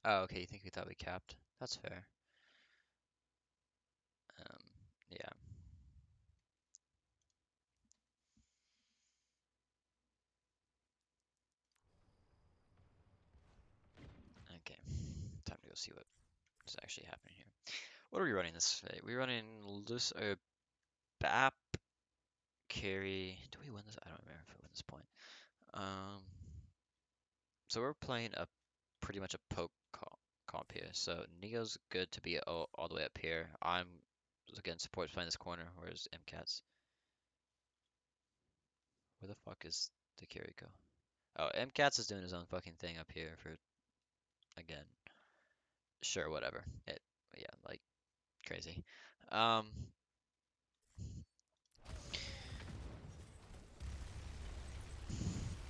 Oh, okay, you think we thought we capped? That's fair. Um, yeah. Okay. Time to go see what is actually happening here. What are we running this way? We're running loose or BAP carry. Do we win this? I don't remember if we win this point. Um, so we're playing a pretty much a poke comp here. So Neo's good to be all the way up here. I'm again support's playing this corner. Where's MCAT's? Where the fuck is the carry go? Oh, MCAT's is doing his own fucking thing up here for again. Sure, whatever. Yeah, like crazy. Um,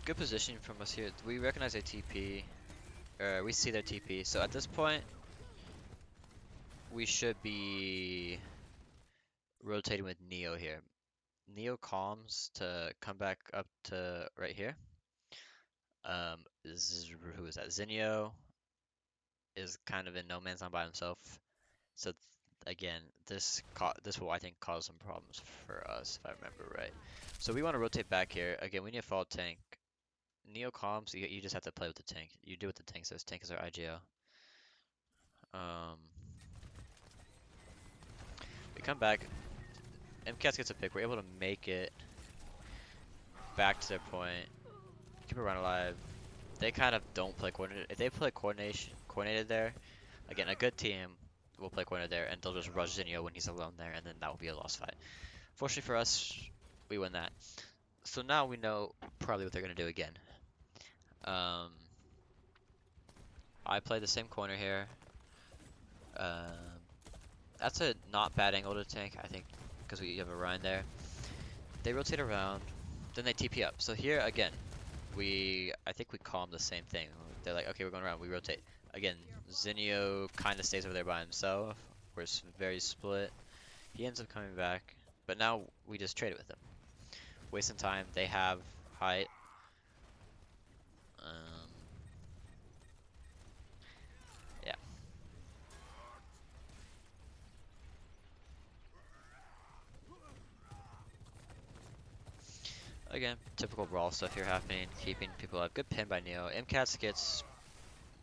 good positioning from us here. We recognize their TP, or we see their TP. So at this point, we should be rotating with Neo here. Neo calms to come back up to right here. Who is that? Zinio is kind of in no man's land by himself. So again, this will I think cause some problems for us if I remember right. So we want to rotate back here. Again, we need a fall tank. Neo comms, you just have to play with the tank. You do what the tank says. Tank is our IGL. Um, we come back. MCAS gets a pick. We're able to make it back to their point. Keep it run alive. They kind of don't play coordinated. If they play coordinated there, again, a good team will play coordinated there, and they'll just rush Zinio when he's alone there, and then that will be a lost fight. Fortunately for us, we win that. So now we know probably what they're gonna do again. Um, I play the same corner here. Um, that's a not bad angle to tank, I think, because we have a Ryan there. They rotate around, then they TP up. So here again, I think we call them the same thing. They're like, okay, we're going around. We rotate. Again, Zinio kind of stays over there by himself. We're very split. He ends up coming back, but now we just trade it with him. Wasting time. They have height. Um, yeah. Again, typical brawl stuff here happening, keeping people up. Good pin by Neo. MCATS gets.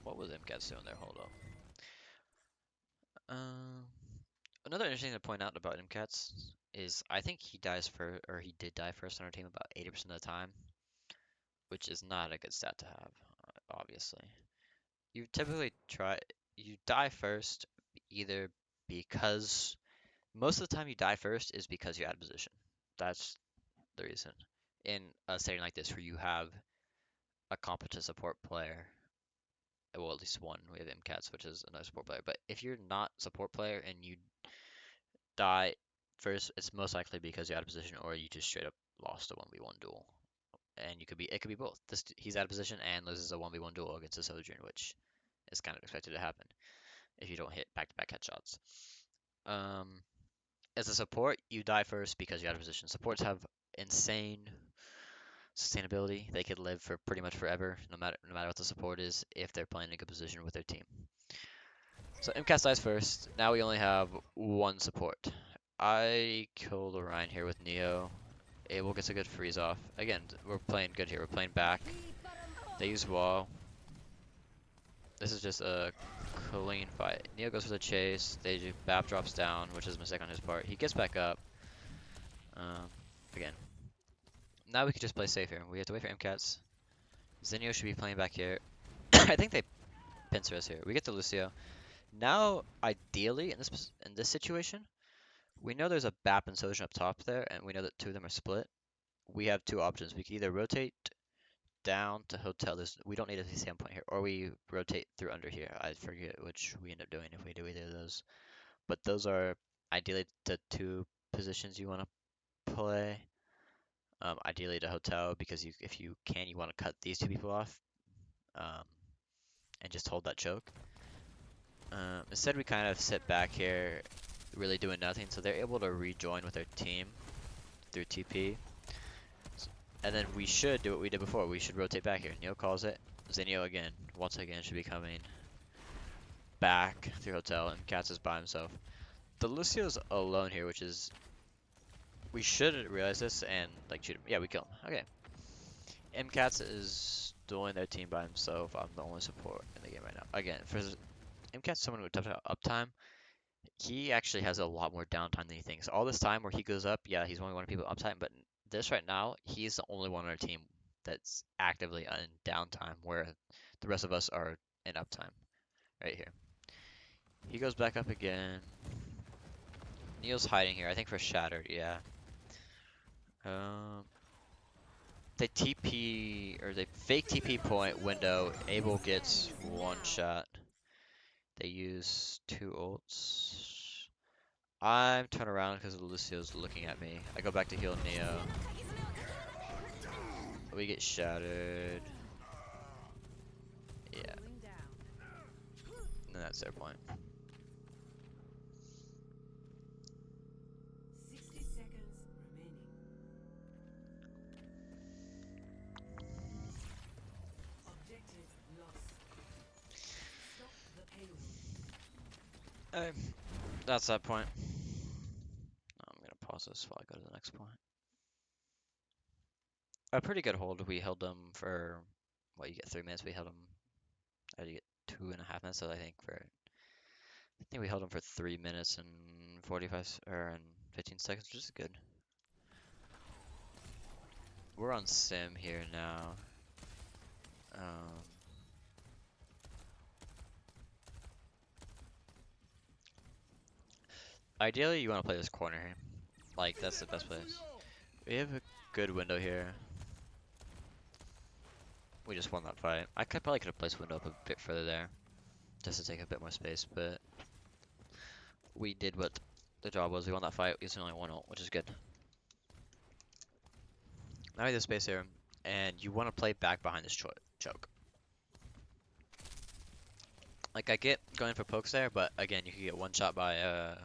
What was MCATS doing there? Hold up. Um, Another interesting thing to point out about MCATS is I think he dies first, or he did die first on our team about 80% of the time, which is not a good stat to have, obviously. You typically you die first either because most of the time you die first is because you're out of position. That's the reason. In a setting like this where you have a competent support player, well, at least one, we have MCATS, which is another support player, but if you're not support player and you die first, it's most likely because you're out of position or you just straight up lost a 1v1 duel. And it could be both. He's out of position and loses a 1v1 duel against a Sojourn, which is kind of expected to happen if you don't hit back-to-back headshots. Um, as a support, you die first because you're out of position. Supports have insane sustainability. They could live for pretty much forever, no matter what the support is, if they're playing in a good position with their team. So MCAS dies first. Now we only have one support. I killed Orion here with Neo. Abel gets a good freeze off. Again, we're playing good here. We're playing back. They use wall. This is just a clean fight. Neo goes for the chase. They do BAP drops down, which is a mistake on his part. He gets back up. Um, Again, now we can just play safe here. We have to wait for MCATs. Zinio should be playing back here. I think they pincer us here. We get the Lucio. Now, ideally, in this situation, we know there's a BAP and Sojourn up top there, and we know that two of them are split. We have two options. We can either rotate down to hotel. We don't need a VCM point here, or we rotate through under here. I forget which we end up doing if we do either of those. But those are ideally the two positions you want to play. Ideally to hotel because if you can, you want to cut these two people off um, and just hold that choke. Instead, we kind of sit back here, really doing nothing. So they're able to rejoin with their team through TP. And then we should do what we did before. We should rotate back here. Neo calls it. Zinio again, once again, should be coming back through hotel, and Katz is by himself. The Lucio's alone here, which is we should realize this and like shoot him. Yeah, we kill him. Okay. MCats is doing their team by himself. I'm the only support in the game right now. Again, for MCats, someone with tough uptime, he actually has a lot more downtime than he thinks. All this time where he goes up, yeah, he's only one of people uptime, but this right now, he's the only one on our team that's actively in downtime, where the rest of us are in uptime. Right here. He goes back up again. Neil's hiding here, I think for Shattered, yeah. They TP, or they fake TP point window. Abel gets one shot. They use 2 ults. I'm turning around because Lucio's looking at me. I go back to heal Neo. We get shattered. Yeah. And that's their point. 60 seconds remaining. Objective lost. Stop the payload. That's that point. I'm gonna pause this while I go to the next point. A pretty good hold. We held them for, well, you get 3 minutes. We held them, you get 2.5 minutes. So I think we held them for 3 minutes and 45 or and 15 seconds, which is good. We're on sim here now. Ideally, you want to play this corner here. Like, that's the best place. We have a good window here. We just won that fight. Probably could have placed window up a bit further there, just to take a bit more space, but we did what the job was. We won that fight using only 1 ult, which is good. Now we have the space here, and you want to play back behind this choke. Like, I get going for pokes there, but again, you can get one shot by,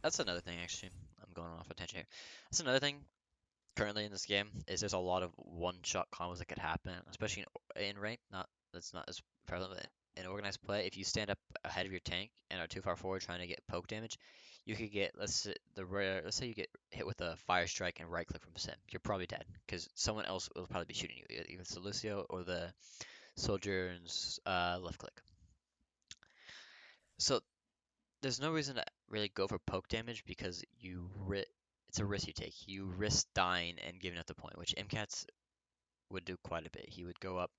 that's another thing, actually. I'm going off a tangent here. That's another thing currently in this game, is there's a lot of one-shot combos that could happen, especially in rank. That's not as prevalent in organized play. If you stand up ahead of your tank and are too far forward trying to get poke damage, you could get, let's say you get hit with a fire strike and right click from sim. You're probably dead because someone else will probably be shooting you, either it's the Lucio or the soldier's left click. So there's no reason to really go for poke damage because it's a risk you take. You risk dying and giving up the point, which MCats would do quite a bit. He would go up.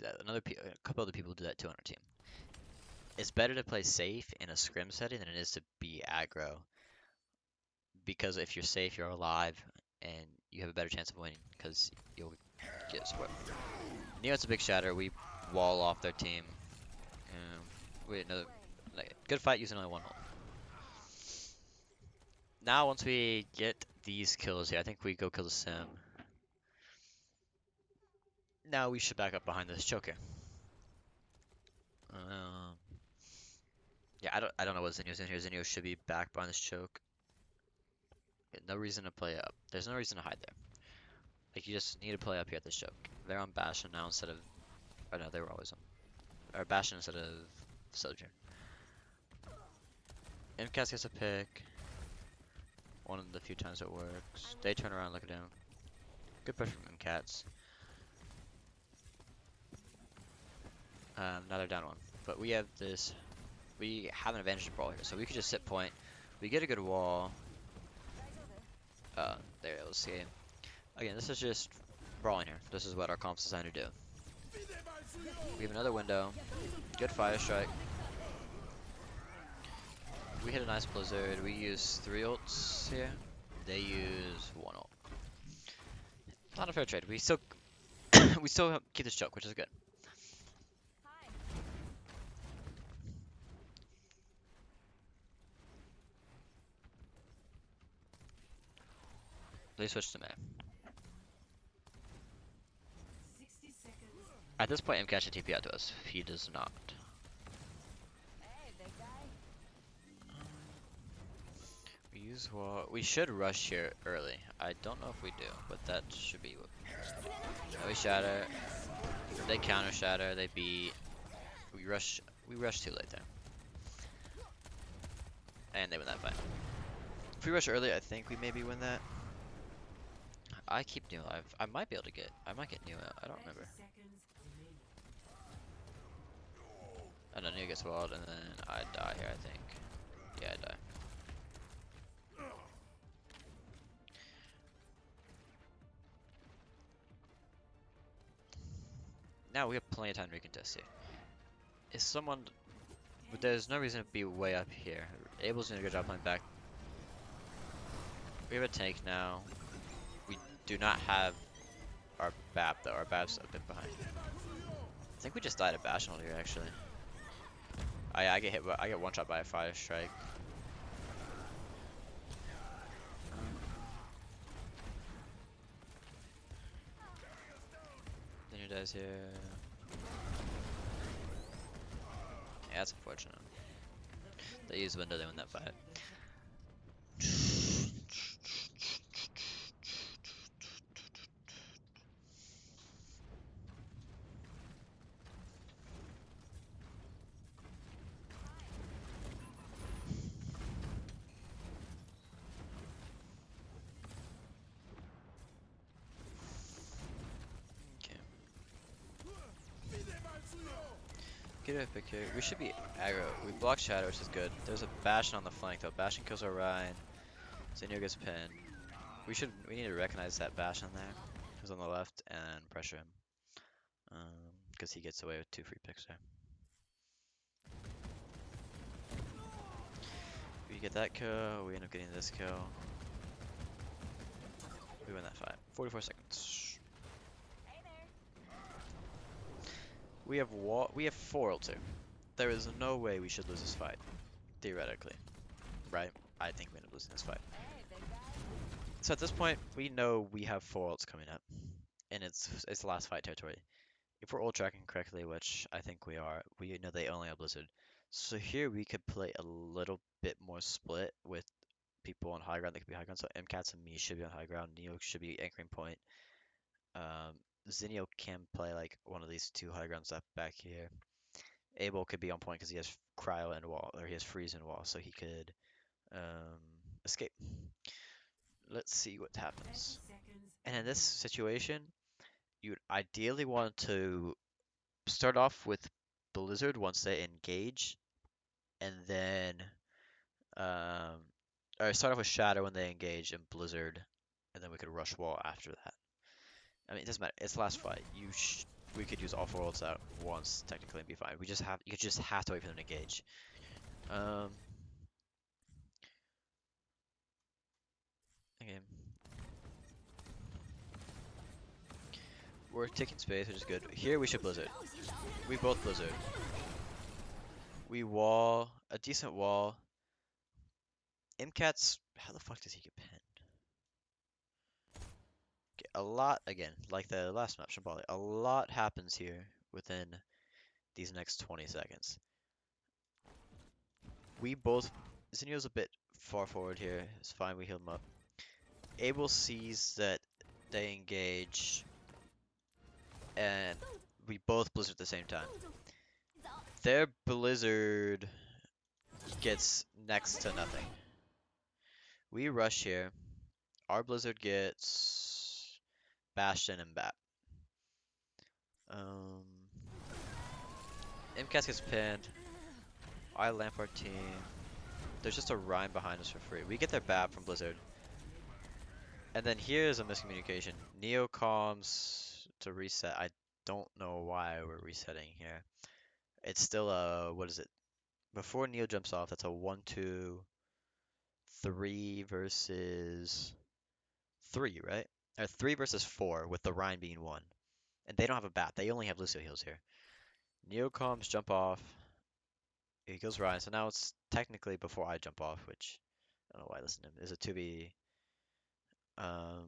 A couple other people do that too on our team. It's better to play safe in a scrim setting than it is to be aggro, because if you're safe, you're alive, and you have a better chance of winning because you'll get support. Neo's a big shatter. We wall off their team. We another good fight using only 1 ult. Now, once we get these kills here, I think we go kill the sim. Now we should back up behind this choker. Yeah, I don't know what Zinio's in here. Zinio should be back behind this choke. No reason to play up. There's no reason to hide there. Like, you just need to play up here at this choke. They're on Bastion now instead of, oh no, they were always on, or Bastion instead of Soldier. MCAS gets a pick. One of the few times it works. They turn around, look down. Good push from MCATs. Now they're down 1. But we have this. We have an advantage in brawl here, so we could just sit point. We get a good wall. There, let's see. Again, this is just brawling here. This is what our comp's designed to do. We have another window. Good fire strike. We hit a nice blizzard. We use 3 ults here. They use 1 ult. Not a fair trade. We still keep this choke, which is good. They switch to May. At this point, MCAT should TP out to us. He does not. We use wall. We should rush here early. I don't know if we do, but that should be what. We shatter. They counter shatter. They beat. We rush too late there. And they win that fight. If we rush early, I think we maybe win that. I keep Neo alive. I might be able to get. I might get Neo out. I don't 30 remember. seconds remaining. And then Neo gets walled, and then I die here. I think. Yeah, I die. Now we have plenty of time to recontest here. Is someone? But 10 there's no reason to seconds be way up remaining. here. Abel's doing a good job playing back. We have a tank now. We do not have our BAP though. Our BAP's a bit behind. I think we just died at Bastion here actually. I get hit. I get one shot by a fire strike. Then your dies here. Yeah, that's unfortunate. They use window. They win that fight. The top. Okay. Get a pick here. We should be aggro. We block shadow, which is good. There's a Bastion on the flank though. Bastion kills Orion. Zenio gets pinned. We need to recognize that Bastion there, who's on the left, and pressure him. Because he gets away with 2 free picks there. We get that kill. We end up getting this kill. We win that fight. 44 seconds. We have 4 ulti. There is no way we should lose this fight. Theoretically. Right? I think we end up losing this fight. So at this point, we know we have 4 ults coming up. And it's last fight territory. If we're ult tracking correctly, which I think we are, we know they only have Blizzard. So here we could play a little bit more split with people on high ground. They could be high ground. So MCATs and me should be on high ground. Neo should be anchoring point. Um, Zinio can play like one of these 2 high grounds up back here. Abel could be on point because he has cryo and wall, or he has freeze and wall, so he could um, escape. Let's see what 30 happens. seconds And in this remaining. situation, you'd ideally want to start off with Blizzard once they engage, and then um, or start off with Shadow when they engage and Blizzard, and then we could rush wall after that. I mean, it doesn't matter. It's the last fight. We could use all 4 ults out once technically and be fine. You just have to wait for them to engage. Um, okay. We're taking space, which is good. Here we should Blizzard. We both Blizzard. We wall a decent wall. MCAT's how the fuck does he get pinned? Okay, a lot again, like the last map, Shambali. A lot happens here within these next 20 seconds. We both Zinio's a bit far forward here. It's fine, we heal him up. Abel sees that they engage and we both blizzard at the same time. Their blizzard gets next to nothing. We rush here. Our blizzard gets Bastion and Bat. Um, MCAS gets pinned. I lamp our team. There's just a Rhyme behind us for free. We get their BAP from Blizzard. And then here's a miscommunication. Neo comms to reset. I don't know why we're resetting here. It's still a, what is it? Before Neo jumps off, that's a 1, 2, 3 versus 3, right? Or 3 versus 4, with the Rhyme being 1. And they don't have a bat. They only have Lucio heals here. Neo comms jump off. He goes Rhyme. So now it's technically before I jump off, which I don't know why I listened to him. Is a 2v um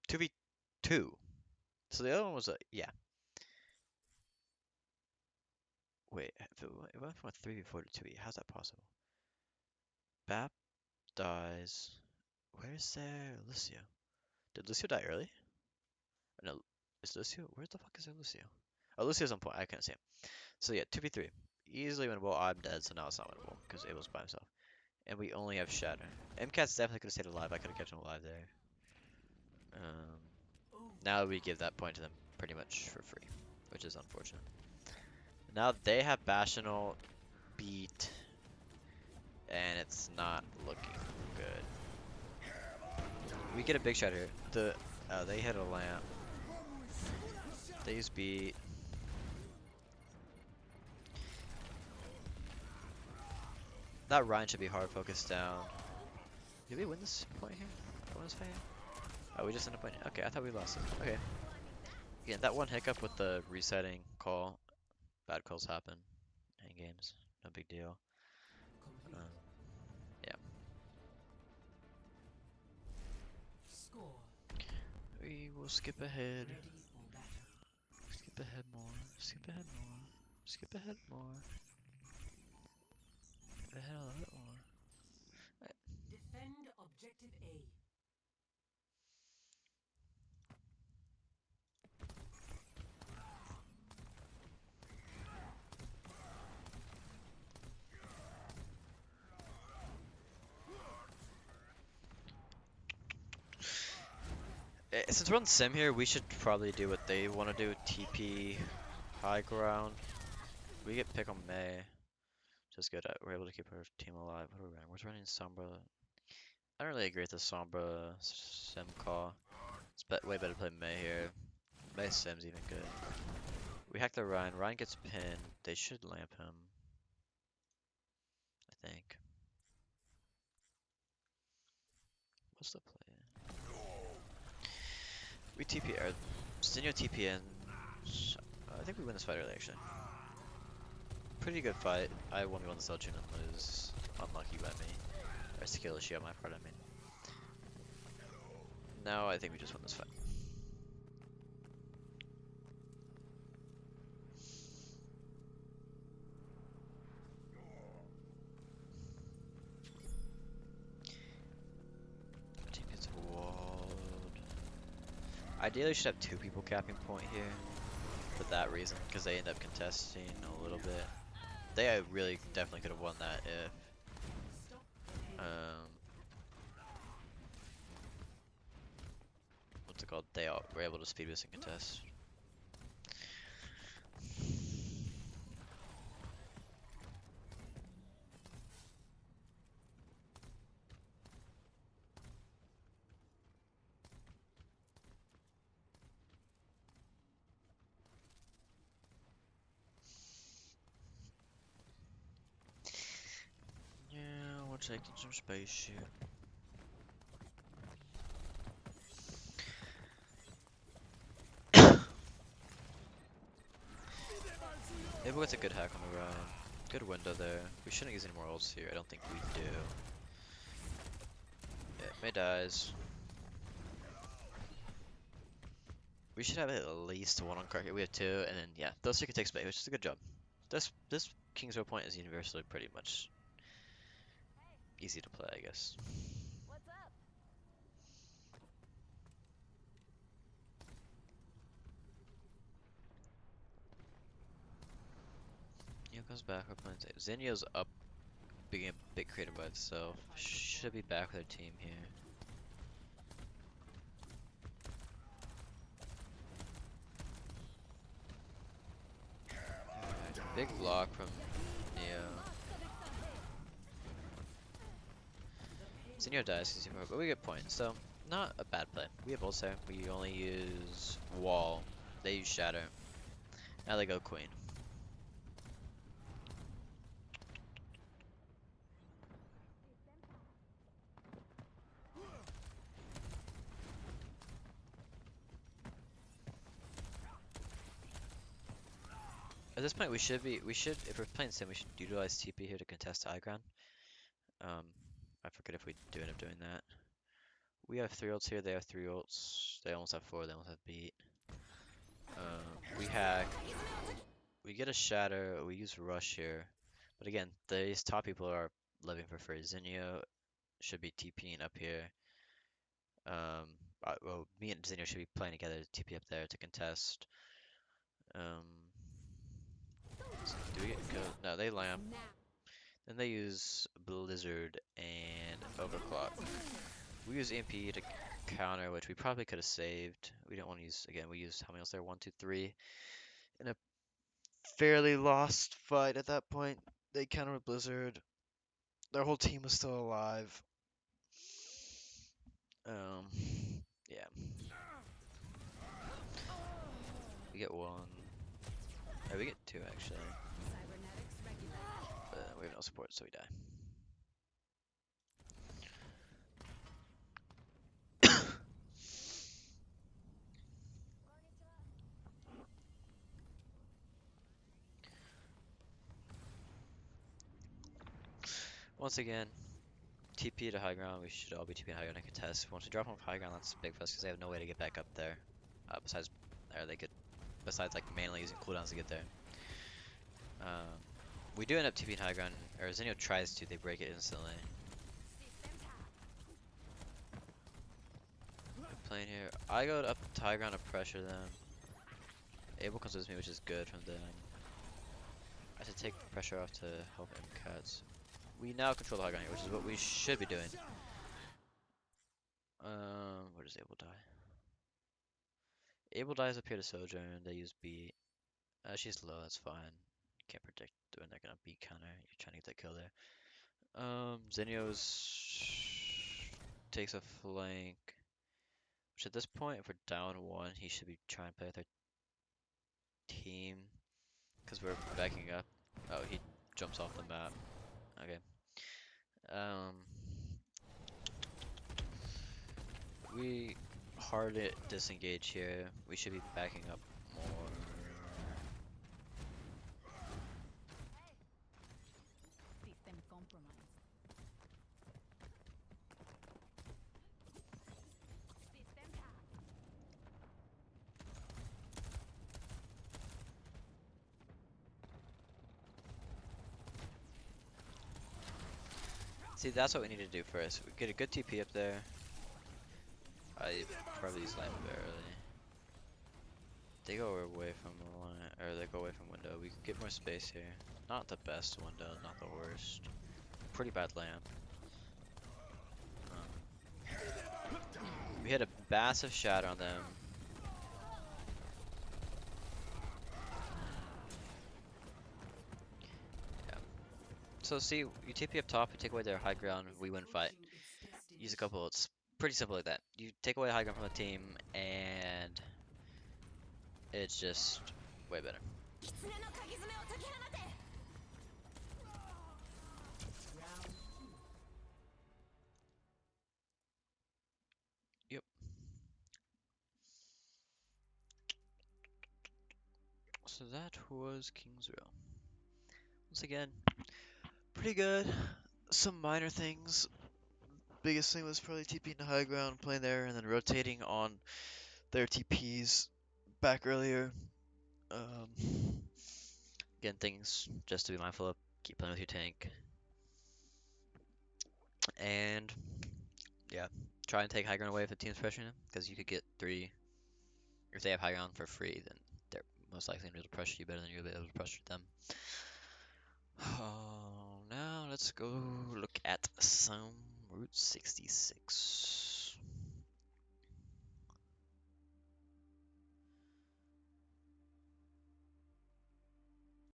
2v2. So the other one was a yeah. Wait, it went from a 3v4 to 2v. How's that possible? Bap dies. Where's their Lucio? Did Lucio die early? No, is Lucio? Where the fuck is their Lucio? Oh, Lucio's on point. I can't see him. So yeah, 2v3. easily winnable. I'm dead, so now it's not winnable because Abel's by himself. And we only have Shatter. MCAT's definitely could have stayed alive. I could have kept him alive there. Now we give that point to them pretty much for free, which is unfortunate. Now they have Bastional beat, and it's not looking good. We get a big shot here. They hit a lamp. They use beat. That Ryan should be hard focused down. Did we win this point here? Did I win this fight here? Oh, we just ended up winning. Okay, I thought we lost it. Okay. Yeah, that one hiccup with the resetting call. Bad calls happen in games. No big deal. Complete. Um, yeah. Score. We will skip ahead. Ready for battle. Skip ahead more. Skip ahead more. Skip ahead more. Skip ahead a little bit more. Defend objective A. Since we're on sim here, we should probably do what they want to do. TP high ground. We get pick on May. Just good. We're able to keep our team alive. What are we running? We're running Sombra. I don't really agree with the Sombra sim call. It's way better to play May here. May sim's even good. We hack the Ryan. Ryan gets pinned. They should lamp him. I think. What's the play? We TP or Zinio TP in. I think we win this fight early actually. Pretty good fight. I 1v1 the Seljun and lose. Unlucky by me. Or skill issue on my part, I mean. Now I think we just win this fight. Our team gets walled. Ideally, we should have two people capping point here. For that reason, because they end up contesting a little bit. They really definitely could have won that if what's it called? They all were able to speed boost and contest. Yeah, we're taking some spaceship. Maybe it's a good hack on the ground. Good window there. We shouldn't use any more ults here. I don't think we do. Yeah, May dies. We should have at least one on card here. We have two, and then yeah, those two can take space, which is a good job. This King's Row point is universally pretty much easy to play, I guess. Neo comes back. We're playing Zenio's up, being a bit creative by itself. Should be back with their team here. Big block from Neo. Zenio dies because but we get points, so not a bad play. We have ults there. We only use wall. They use shatter. Now they go queen. At this point, we should, if we're playing sim, we should utilize TP here to contest high ground. I forget if we do end up doing that. We have 3 ults here, they have 3 ults. They almost have 4, they almost have beat. We hack. We get a shatter, we use rush here. But again, these top people are living for free. Zinio should be TPing up here. Well, me and Zinio should be playing together to TP up there to contest. Do we get good? No, they lamp. Now. Then they use Blizzard and Overclock. We use MP to counter, which we probably could have saved. We don't want to use, again, we used, how many else there? One, two, three. In a fairly lost fight at that point. They countered with Blizzard. Their whole team was still alive. Um, yeah. We get one. Oh, we get two actually. Cybernetics regulated. But we have no support, so we die. Once again, TP to high ground. We should all be TP high ground and contest. Once we drop them off high ground, that's big for us because they have no way to get back up there. Besides, or they could, besides like manually using cooldowns to get there. Um, we do end up TPing high ground, or Zinio tries to, they break it instantly. Good playing here. I go up to high ground to pressure them. Abel comes with me, which is good from them. I should take pressure off to help MCATs. We now control the high ground here, which is what we should be doing. Where does Abel die? Abel dies up here to Sojourn. They use B. She's low, that's fine. Can't predict when they're gonna beat counter. You're trying to get that kill there. Zinio's takes a flank. Which at this point, if we're down one, he should be trying to play with our team. Because we're backing up. Oh, he jumps off the map. Okay. Um, we hard it disengage here. We should be backing up more. System compromised. System tapped. See, that's what we need to do first. We get a good TP up there. I probably use line barely. They go away from the line, or they go away from window. We could get more space here. Not the best window, not the worst. Pretty bad lamp. We hit a massive shatter on them. Yeah. So see, you TP up top, you take away their high ground, we win fight. Use a couple, it's pretty simple like that. You take away high ground from the team, and it's just way better. Yep. So that was Kingsville. Once again, pretty good. Some minor things. Biggest thing was probably TPing to high ground, playing there, and then rotating on their TPs back earlier. Again, things just to be mindful of. Keep playing with your tank. And yeah, try and take high ground away if the team's pressuring them, because you could get three. If they have high ground for free, then they're most likely going to be able to pressure you better than you'll be able to pressure them. Oh, now let's go look at some Route 66.